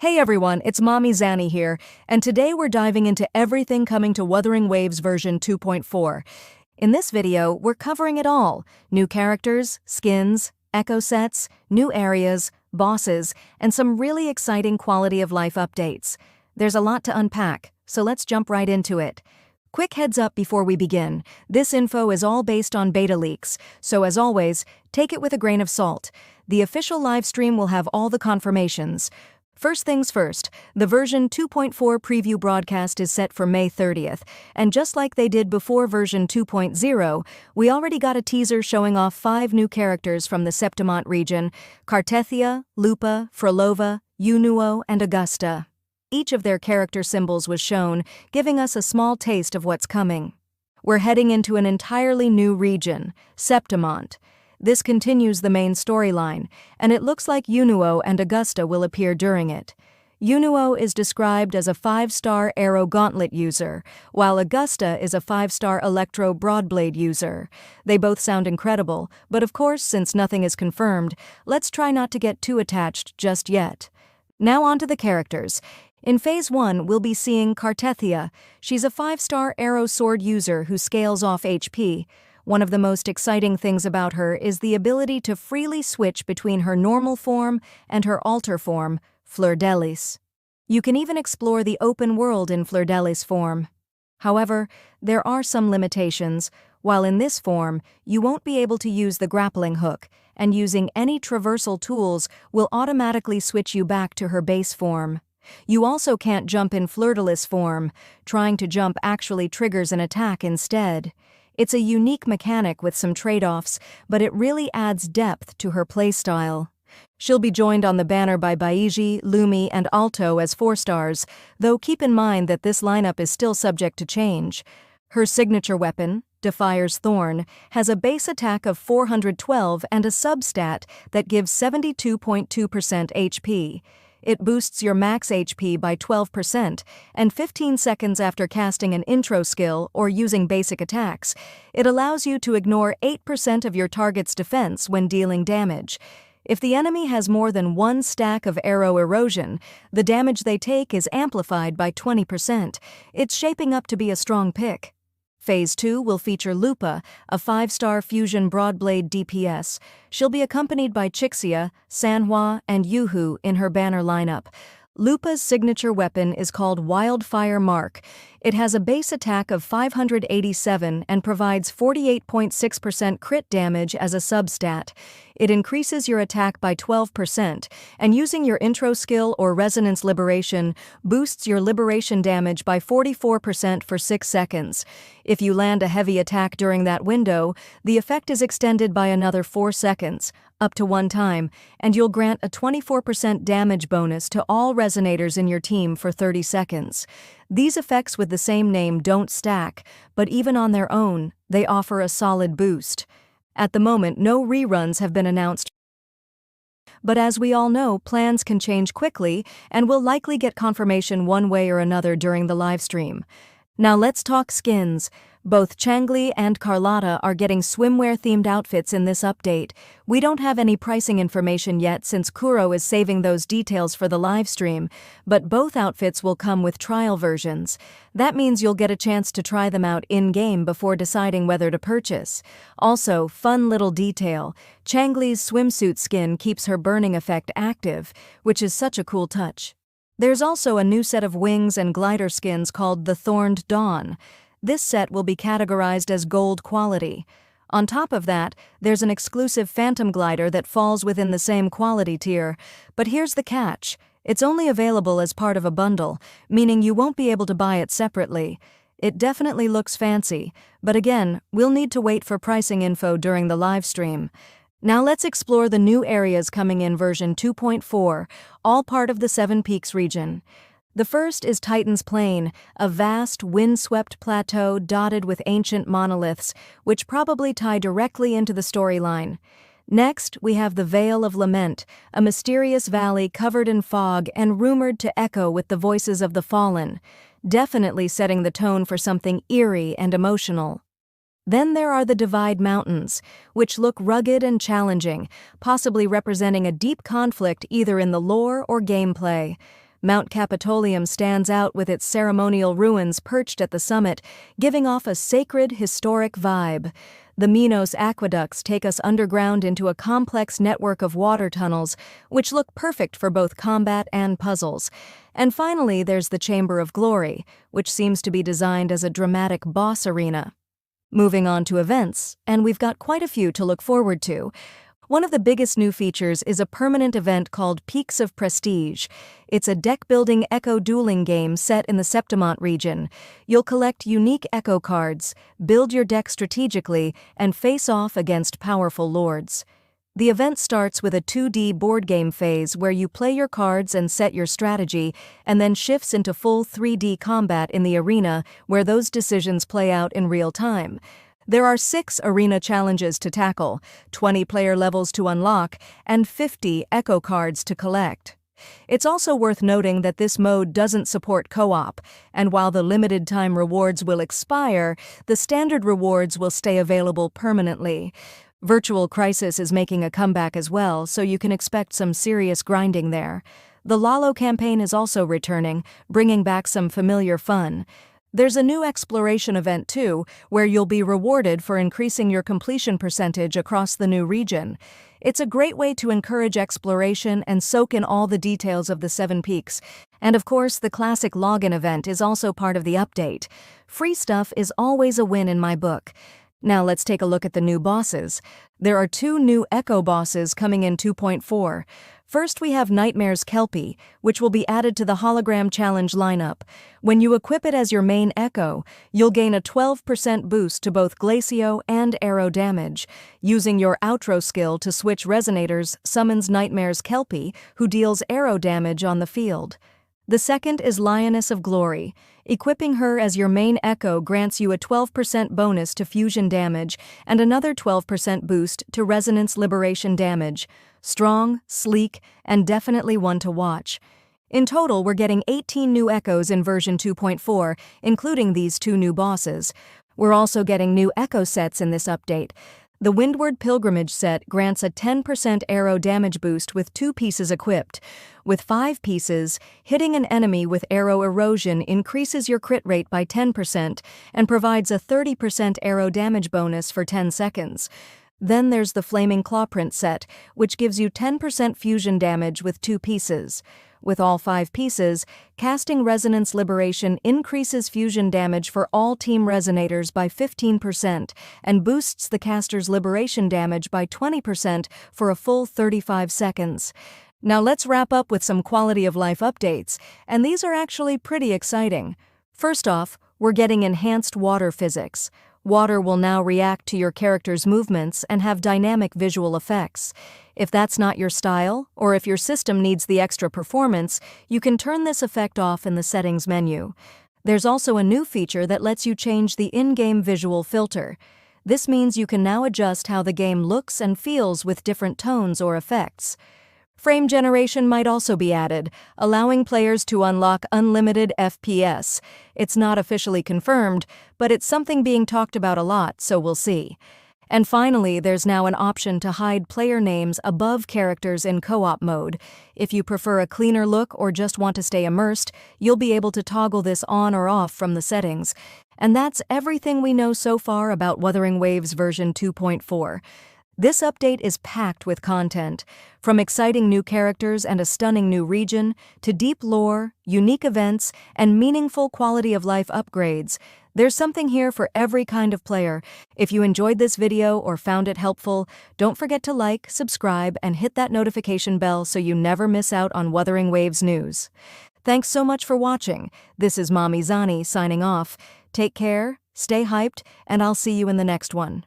Hey everyone, it's Mommy Zani here, and today we're diving into everything coming to Wuthering Waves version 2.4. In this video, we're covering it all: new characters, skins, echo sets, new areas, bosses, and some really exciting quality of life updates. There's a lot to unpack, so let's jump right into it. Quick heads up before we begin, this info is all based on beta leaks, so as always, take it with a grain of salt. The official live stream will have all the confirmations. First things first, the version 2.4 preview broadcast is set for May 30th, and just like they did before version 2.0, we already got a teaser showing off 5 new characters from the Septimont Region: Cartethyia, Lupa, Younuo, and Augusta. Each of their character symbols was shown, giving us a small taste of what's coming. We're heading into an entirely new region, Septimont. This continues the main storyline, and it looks like Younuo and Augusta will appear during it. Younuo is described as a 5-star arrow gauntlet user, while Augusta is a 5-star electro broadblade user. They both sound incredible, but of course, since nothing is confirmed, let's try not to get too attached just yet. Now on to the characters. In Phase 1, we'll be seeing Cartethyia. She's a 5-star arrow sword user who scales off HP. One of the most exciting things about her is the ability to freely switch between her normal form and her alter form, Fleur d'Elis. You can even explore the open world in Fleur d'Elis form. However, there are some limitations. While in this form, you won't be able to use the grappling hook, and using any traversal tools will automatically switch you back to her base form. You also can't jump in Fleur d'Elis form. Trying to jump actually triggers an attack instead. It's a unique mechanic with some trade-offs, but it really adds depth to her playstyle. She'll be joined on the banner by Baiji, Lumi, and Alto as 4-stars, though keep in mind that this lineup is still subject to change. Her signature weapon, Defier's Thorn, has a base attack of 412 and a substat that gives 72.2% HP. It boosts your max HP by 12%, and 15 seconds after casting an intro skill or using basic attacks, it allows you to ignore 8% of your target's defense when dealing damage. If the enemy has more than 1 stack of arrow erosion, the damage they take is amplified by 20%. It's shaping up to be a strong pick. Phase 2 will feature Lupa, a 5-star fusion broadblade DPS. She'll be accompanied by Chixia, Sanhua, and Yuhu in her banner lineup. Lupa's signature weapon is called Wildfire Mark. It has a base attack of 587 and provides 48.6% crit damage as a substat. It increases your attack by 12%, and using your intro skill or Resonance Liberation boosts your liberation damage by 44% for 6 seconds. If you land a heavy attack during that window, the effect is extended by another 4 seconds, up to 1 time, and you'll grant a 24% damage bonus to all resonators in your team for 30 seconds. These effects with the same name don't stack, but even on their own, they offer a solid boost. At the moment, no reruns have been announced, but as we all know, plans can change quickly, and we'll likely get confirmation one way or another during the livestream. Now let's talk skins. Both Changli and Carlotta are getting swimwear-themed outfits in this update. We don't have any pricing information yet since Kuro is saving those details for the livestream, but both outfits will come with trial versions. That means you'll get a chance to try them out in-game before deciding whether to purchase. Also, fun little detail, Changli's swimsuit skin keeps her burning effect active, which is such a cool touch. There's also a new set of wings and glider skins called the Thorned Dawn. This set will be categorized as gold quality. On top of that, there's an exclusive phantom glider that falls within the same quality tier. But here's the catch. It's only available as part of a bundle, meaning you won't be able to buy it separately. It definitely looks fancy, but again, we'll need to wait for pricing info during the live stream. Now let's explore the new areas coming in version 2.4, all part of the 7 Peaks region. The first is Titan's Plain, a vast, wind-swept plateau dotted with ancient monoliths, which probably tie directly into the storyline. Next, we have the Vale of Lament, a mysterious valley covered in fog and rumored to echo with the voices of the fallen, definitely setting the tone for something eerie and emotional. Then there are the Divide Mountains, which look rugged and challenging, possibly representing a deep conflict either in the lore or gameplay. Mount Capitolium stands out with its ceremonial ruins perched at the summit, giving off a sacred, historic vibe. The Minos aqueducts take us underground into a complex network of water tunnels, which look perfect for both combat and puzzles. And finally, there's the Chamber of Glory, which seems to be designed as a dramatic boss arena. Moving on to events, and we've got quite a few to look forward to. One of the biggest new features is a permanent event called Peaks of Prestige. It's a deck-building echo-dueling game set in the Septimont region. You'll collect unique echo cards, build your deck strategically, and face off against powerful lords. The event starts with a 2D board game phase where you play your cards and set your strategy, and then shifts into full 3D combat in the arena where those decisions play out in real time. There are 6 arena challenges to tackle, 20 player levels to unlock, and 50 echo cards to collect. It's also worth noting that this mode doesn't support co-op, and while the limited-time rewards will expire, the standard rewards will stay available permanently. Virtual Crisis is making a comeback as well, so you can expect some serious grinding there. The Lalo campaign is also returning, bringing back some familiar fun. There's a new exploration event too, where you'll be rewarded for increasing your completion percentage across the new region. It's a great way to encourage exploration and soak in all the details of the 7 peaks. And of course, the classic login event is also part of the update. Free stuff is always a win in my book. Now let's take a look at the new bosses. There are 2 new Echo bosses coming in 2.4. First, we have Nightmare's Kelpie, which will be added to the Hologram Challenge lineup. When you equip it as your main Echo, you'll gain a 12% boost to both Glacio and Arrow damage. Using your Outro skill to switch Resonators summons Nightmare's Kelpie, who deals arrow damage on the field. The second is Lioness of Glory. Equipping her as your main Echo grants you a 12% bonus to fusion damage and another 12% boost to Resonance Liberation damage. Strong, sleek, and definitely one to watch. In total, we're getting 18 new Echoes in version 2.4, including these 2 new bosses. We're also getting new Echo sets in this update. The Windward Pilgrimage set grants a 10% arrow damage boost with 2 pieces equipped. With 5 pieces, hitting an enemy with arrow erosion increases your crit rate by 10% and provides a 30% arrow damage bonus for 10 seconds. Then there's the Flaming Clawprint set, which gives you 10% fusion damage with 2 pieces. With all 5 pieces, casting Resonance Liberation increases fusion damage for all team Resonators by 15% and boosts the caster's liberation damage by 20% for a full 35 seconds. Now let's wrap up with some quality of life updates, and these are actually pretty exciting. First off, we're getting enhanced water physics. Water will now react to your character's movements and have dynamic visual effects. If that's not your style, or if your system needs the extra performance, you can turn this effect off in the settings menu. There's also a new feature that lets you change the in-game visual filter. This means you can now adjust how the game looks and feels with different tones or effects. Frame generation might also be added, allowing players to unlock unlimited FPS. It's not officially confirmed, but it's something being talked about a lot, so we'll see. And finally, there's now an option to hide player names above characters in co-op mode. If you prefer a cleaner look or just want to stay immersed, you'll be able to toggle this on or off from the settings. And that's everything we know so far about Wuthering Waves version 2.4. This update is packed with content, from exciting new characters and a stunning new region, to deep lore, unique events, and meaningful quality-of-life upgrades. There's something here for every kind of player. If you enjoyed this video or found it helpful, don't forget to like, subscribe, and hit that notification bell so you never miss out on Wuthering Waves news. Thanks so much for watching. This is Mommy Zani signing off. Take care, stay hyped, and I'll see you in the next one.